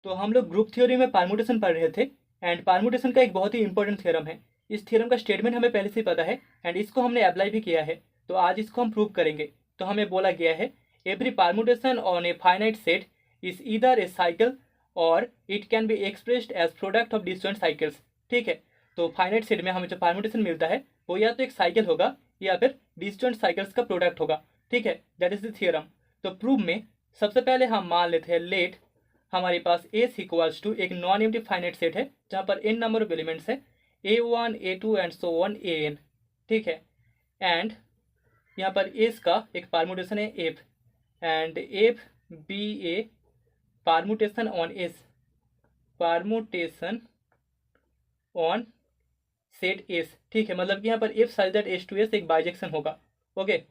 तो हम लोग ग्रुप थ्योरी में परमुटेशन पढ़ रहे थे एंड परमुटेशन का एक बहुत ही इंपॉर्टेंट थ्योरम है। इस थ्योरम का स्टेटमेंट हमें पहले से ही पता है एंड इसको हमने अप्लाई भी किया है, तो आज इसको हम प्रूव करेंगे। तो हमें बोला गया है every permutation on a finite set is either a cycle और it can be expressed as product of disjoint cycles. ठीक है, तो फाइनाइट सेट में हमें जो परमुटेशन मिलता है वो या तो एक साइकिल होगा या फिर डिस्जॉइंट साइकिल्स का प्रोडक्ट होगा। ठीक है, दैट इज द थ्योरम। तो प्रूव में सबसे पहले हम मान लेते हैं लेट हमारे पास एस इक्वल्स टू एक नॉन एम्प्टी फाइनाइट सेट है जहाँ पर n नंबर ऑफ एलिमेंट्स है a1 a2 and so on an। ठीक है, एंड यहाँ पर एस का एक परमुटेशन है F and F be a permutation on S, permutation on set S. ठीक है, मतलब कि यहाँ पर F such that S to S एक बाइजेक्शन होगा। Okay,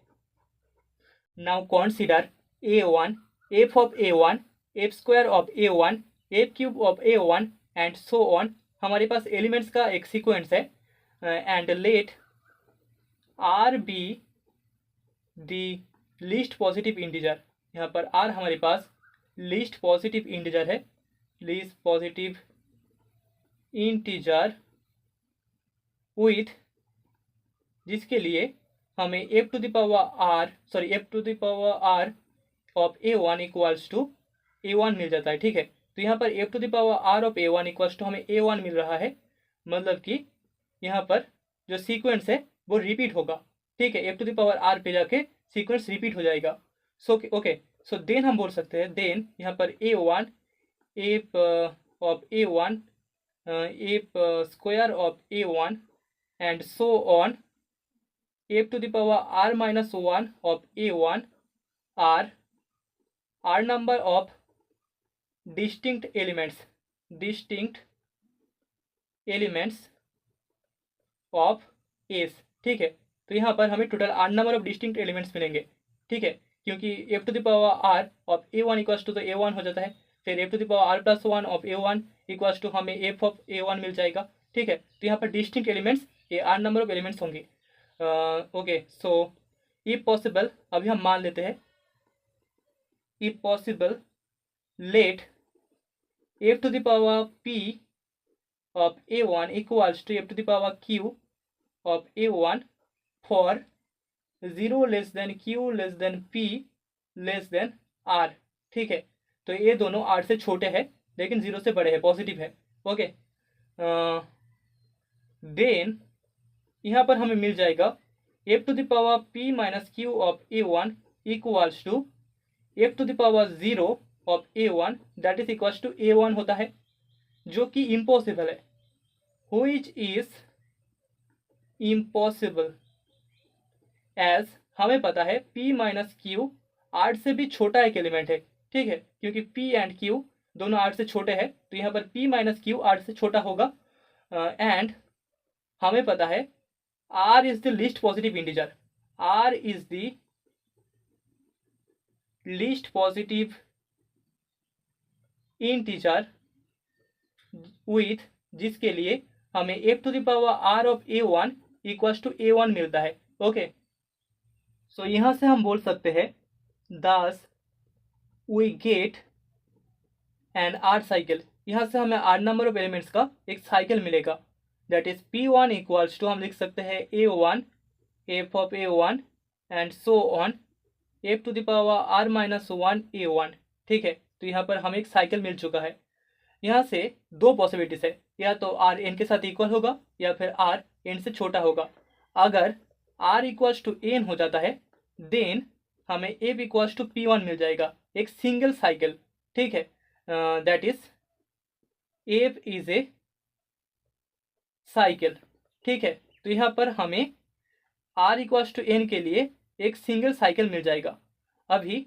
now consider a1 f of a1 f square of a1 f cube of a1 and so on. हमारे पास एलिमेंट्स का एक सीक्वेंस है and let r be the least positive integer. यहाँ पर r हमारे पास लीस्ट पॉजिटिव इंटीजर है, लीस्ट पॉजिटिव इंटीजर विथ जिसके लिए हमें f to the power r of a1 equals to a1 मिल जाता है। ठीक है, तो यहाँ पर f to the power r of a1 equals to हमें a1 मिल रहा है, मतलब कि यहाँ पर जो सीक्वेंस है वो रिपीट होगा। ठीक है, f to the power r पे जाके सीक्वेंस रिपीट हो जाएगा। सो ओके, सो देन हम बोल सकते हैं देन यहाँ पर a1 f of a1 f square of a1 and so on f to the power r minus 1 of a1 r number of distinct elements of S। ठीक है, तो यहाँ पर हमें total r number of distinct elements मिलेंगे। ठीक है, क्योंकि f to the power r of a1 equals to तो a1 हो जाता है, फिर f to the power r plus 1 of a1 equals to हमें f ऑफ a1 मिल जाएगा। ठीक है, तो यहाँ पर डिस्टिंक्ट एलिमेंट्स ये r नंबर ऑफ एलिमेंट्स होंगे। ओके, सो इफ पॉसिबल अभी हम मान लेते हैं if possible let f to the power p of a1 equals to f to the power q of a1 for 0 less than q less than p less than r। ठीक है, तो ये दोनों r से छोटे हैं लेकिन 0 से बड़े हैं, पॉजिटिव है। ओके, देन यहाँ पर हमें मिल जाएगा f to the power p minus q of a1 equals to f to the power 0 of a1 that is equals to a1 होता है, जो कि इम्पॉसिबल है, व्हिच इज इम्पॉसिबल एज हमें पता है p माइनस q r से भी छोटा एक एलिमेंट है। ठीक है, क्योंकि p एंड q दोनों r से छोटे हैं, तो यहाँ पर p माइनस q r से छोटा होगा एंड हमें पता है r is the least positive integer, r is the least positive integer with जिसके लिए हमें f to the power r of a1 equals to a1 मिलता है। ओके, सो यहाँ से हम बोल सकते हैं thus we get an R cycle. यहाँ से हमें आर नंबर ऑफ एलिमेंट्स का एक साइकिल मिलेगा, that is p1 equals to हम लिख सकते हैं a1 f of a1 and so on f to the power r minus 1 a1। ठीक है, तो यहाँ पर हमें एक साइकिल मिल चुका है। यहाँ से दो पॉसिबिलिटीज है, या तो r n के साथ इक्वल होगा या फिर r n से छोटा होगा। अगर r इक्वल्स टू n हो जाता है देन हमें f इक्वल्स टू p1 मिल जाएगा, एक सिंगल साइकिल। ठीक है, that is f is a cycle. ठीक है, तो यहाँ पर हमें r इक्वल्स टू n के लिए एक सिंगल साइकिल मिल जाएगा। अभी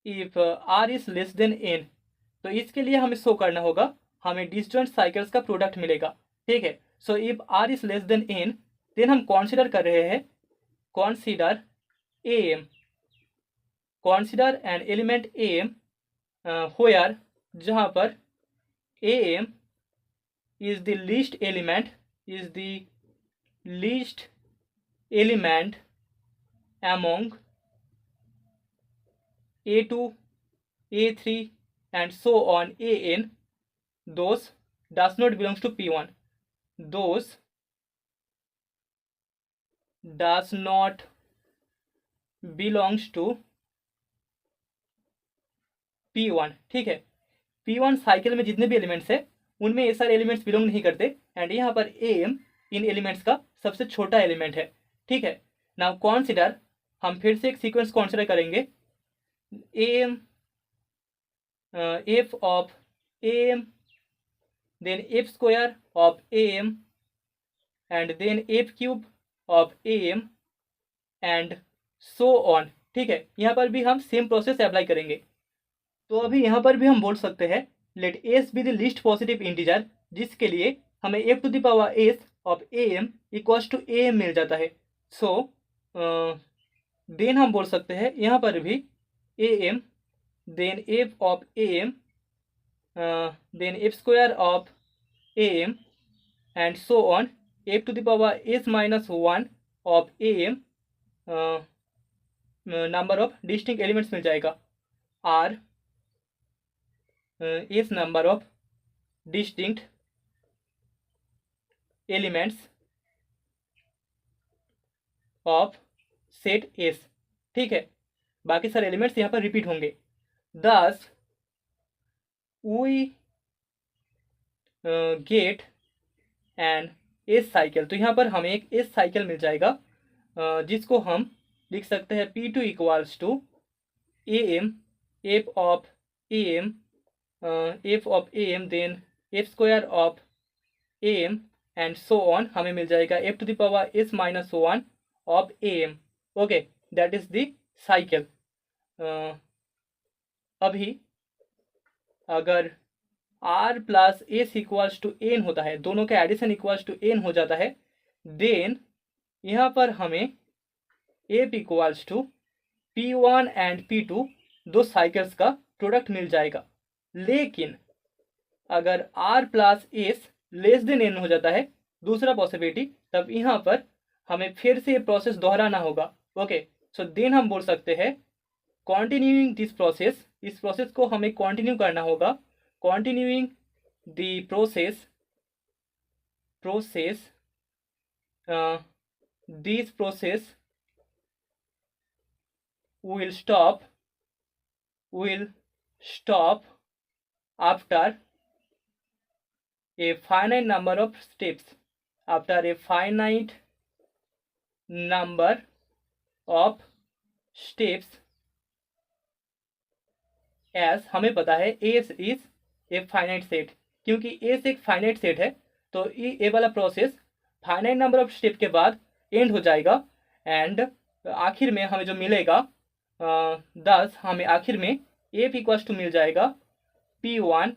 if r is less than n, तो इसके लिए हमें शो करना होगा हमें डिस्जॉइंट साइकिल्स का प्रोडक्ट मिलेगा। ठीक है, so if r is less than n then हम कॉन्सिडर कर रहे हैं consider am, consider an element am where जहाँ पर am is the least element among a2 a3 and so on an those does not belongs to P1, those does not belongs to P1। ठीक है, P1 cycle में जितने भी elements है उनमें ये सारे एलिमेंट्स बिलोंग नहीं करते, एंड यहाँ पर AM इन एलिमेंट्स का सबसे छोटा एलिमेंट है। ठीक है, नाउ कॉन्सिडर, हम फिर से एक सीक्वेंस कॉन्सिडर करेंगे, AM f of AM, then f square of AM, and then f cube of AM and so on। ठीक है, यहाँ पर भी हम सेम प्रोसेस अप्लाई करेंगे। तो अभी यहाँ पर भी हम बोल सकते हैं let s be the least positive integer, जिसके लिए हमें f to the power s of AM equals to AM मिल जाता है। सो देन हम बोल सकते हैं यहाँ पर भी AM then f of AM then f square of AM and so on, f to the power s minus 1 of AM number of distinct elements मिल जाएगा, R s number of distinct elements of set S। ठीक है, बाकी सारे elements यहाँ पर repeat होंगे। Thus we get an S cycle. तो यहाँ पर हमें एक S साइकिल मिल जाएगा, जिसको हम लिख सकते हैं P2 equals to AM f of AM then f square of AM and so on, हमें मिल जाएगा f to the power s minus 1 of AM। Okay, that is the cycle. अभी अगर r plus S equals to N होता है, दोनों का addition equals to N हो जाता है, देन यहाँ पर हमें f equals to P1 and P2 दो साइकिल्स का प्रोडक्ट मिल जाएगा। लेकिन अगर r plus S less than N हो जाता है, दूसरा पॉसिबिलिटी, तब यहाँ पर हमें फिर से प्रोसेस दोहराना होगा। ओके, सो देन हम बोल सकते हैं कॉन्टिन्यूइंग दिस प्रोसेस, इस प्रोसेस को हमें कंटिन्यू करना होगा। Continuing the this process will stop after a finite number of steps, after a finite number of steps, as हमें पता है S is a finite set, क्योंकि S एक फाइनाइट सेट है तो ये वाला process finite number of step के बाद एंड हो जाएगा, एंड आखिर में हमें जो मिलेगा दस हमें आखिर में f इक्वल्स टू मिल जाएगा P1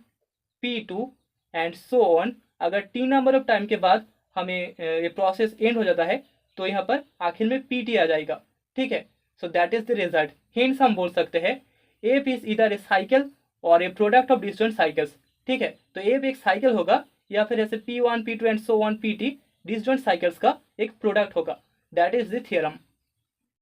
P2 and so on. अगर t नंबर ऑफ टाइम के बाद हमें ये प्रोसेस एंड हो जाता है तो यहाँ पर आखिर में pt आ जाएगा। ठीक है, so that is the result. Hints हम बोल सकते हैं f इज इधर ए साइकिल और ए प्रोडक्ट ऑफ डिस्जॉइंट साइकिल्स। ठीक है, तो f एक साइकिल होगा या फिर ऐसे P1 P2 and so on pt disjoint cycles का एक प्रोडक्ट होगा। That is the theorem.